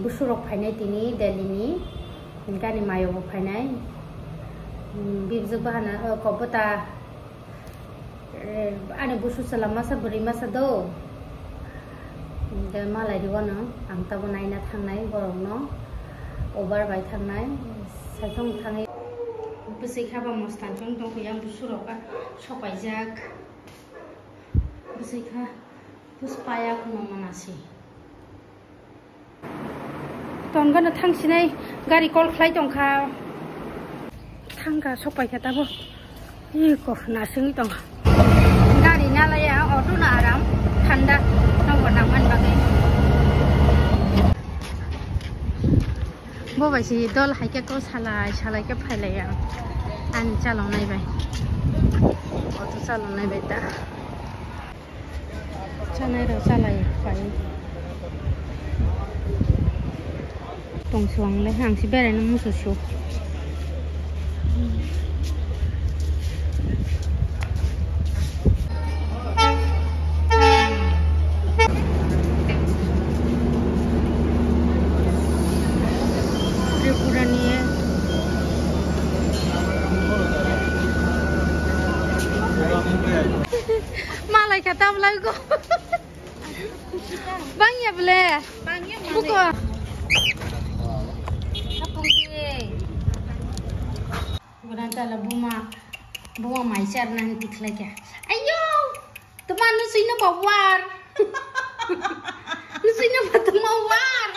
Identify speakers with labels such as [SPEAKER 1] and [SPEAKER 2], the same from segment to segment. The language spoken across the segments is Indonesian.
[SPEAKER 1] busurok phainai tini Delhi ni gani mayo phainai bibzu bahana kobota ane busu salama sa buri masa do de malai diwana ang ta banai na thangnai borong no over bai thangnai saithong thangai busai khaba mostan jong dong yang busuroka sopaijak busai kha puspaya kuno manasi ton gana thangsinai gari kol khlai tongkha thangga sopai khatabo ko na singi tong gari nalaya auto na aram thanda nang naman bagai bo bai si dol haike ko salai ke phailai ya an chalong nai bai auto chalong nai bai ta chanai ro salai pai tong suang le hang si bere na musu shu malai kata belai ko bang ya bele buko apung ki bukan tala buma mai char nan tikla kya ayo teman nu sino bawar nu sino batung mawar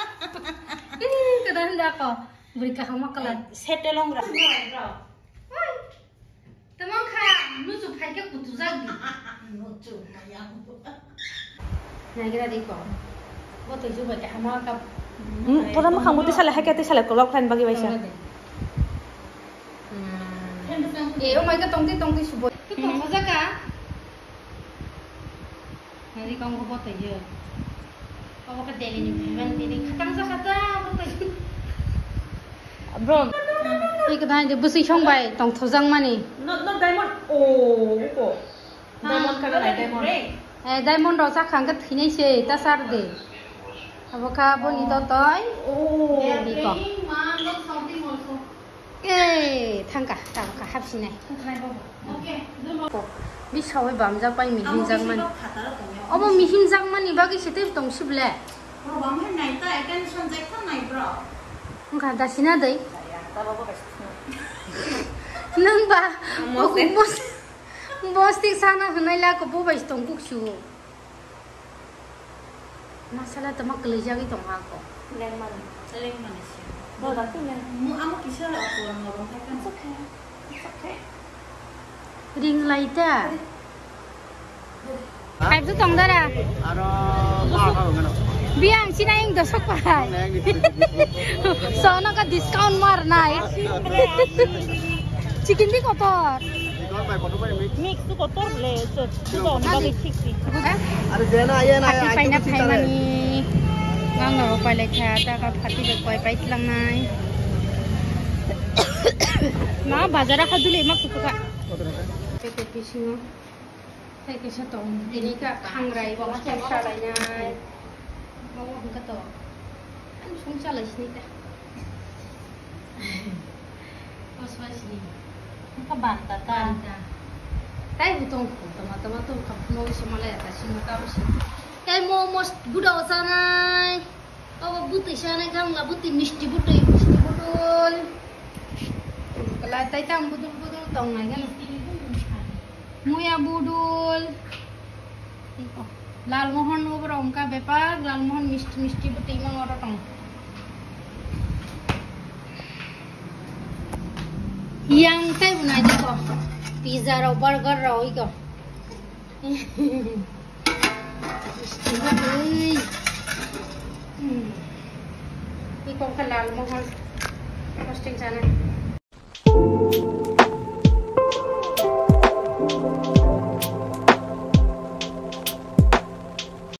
[SPEAKER 1] kadang dak ko beri ka hama kala setelong ra teman kha nu chu phai ke putu jagi nucu mayang nah kira diko boto juga ke hama ka
[SPEAKER 2] pura ma khang buti sala hakati sala kolok khan bagi baisa
[SPEAKER 1] oh my god tongti subo ko maza ka nari kang ko boto je ko ka deli ni ban deli khatang sa khata boto
[SPEAKER 2] bro
[SPEAKER 1] ikadai je busi chong bai tong thojang mani
[SPEAKER 2] not diamond oh ko diamond ka nai diamond
[SPEAKER 1] diamond ro sa khang ka thinai se ta sar de aboka boni to toy oh di ko thangka ta ka hapsi nai okay bi sawai bam ja pai mi hin jang man obo mi hin jang mani bagi sete tong sible
[SPEAKER 3] bro bam hen nai ta attention jek ta nai bro
[SPEAKER 1] ngka dasina dei nang ba bos tik sana hanai la ko bo bai tong kuk chu masala tamak kelejang itu ha ko
[SPEAKER 3] leng man sih bo da tu leng mu amo kisah aku ngorong kan okay
[SPEAKER 1] ring laita hai tu tong da ra biang sina ing dosok pai sono ka discount mar nai chicken di kotor
[SPEAKER 2] mix tu kotor le so to bagi fix ni
[SPEAKER 4] अरे देना ये ना
[SPEAKER 1] pati pai na pai mani ngang ro pai le kha ta ka pati be koi pai tlang nai na bazara khadule mak tu ka pe pisino sai ke sa tong ini ka khangrai ba ma chai sa lai nai mau hong ka to an sung sa lai sni ta pas pas ni
[SPEAKER 2] ka banta ta
[SPEAKER 1] tai butong ko tama to ka no si mala ta si mata si tai momos budau sanai awa buti sanai kam la buti misti butai budul kala tai tam budul tong nai kan muya budul iko Lalmohan ওপর অঙ্কা ব্যাপার লালমোহন মিষ্টি মিষ্টি বুটি mang ora tong yang kai bunai di ko pizza ro burger ro iko iko ka Lalmohan posting sana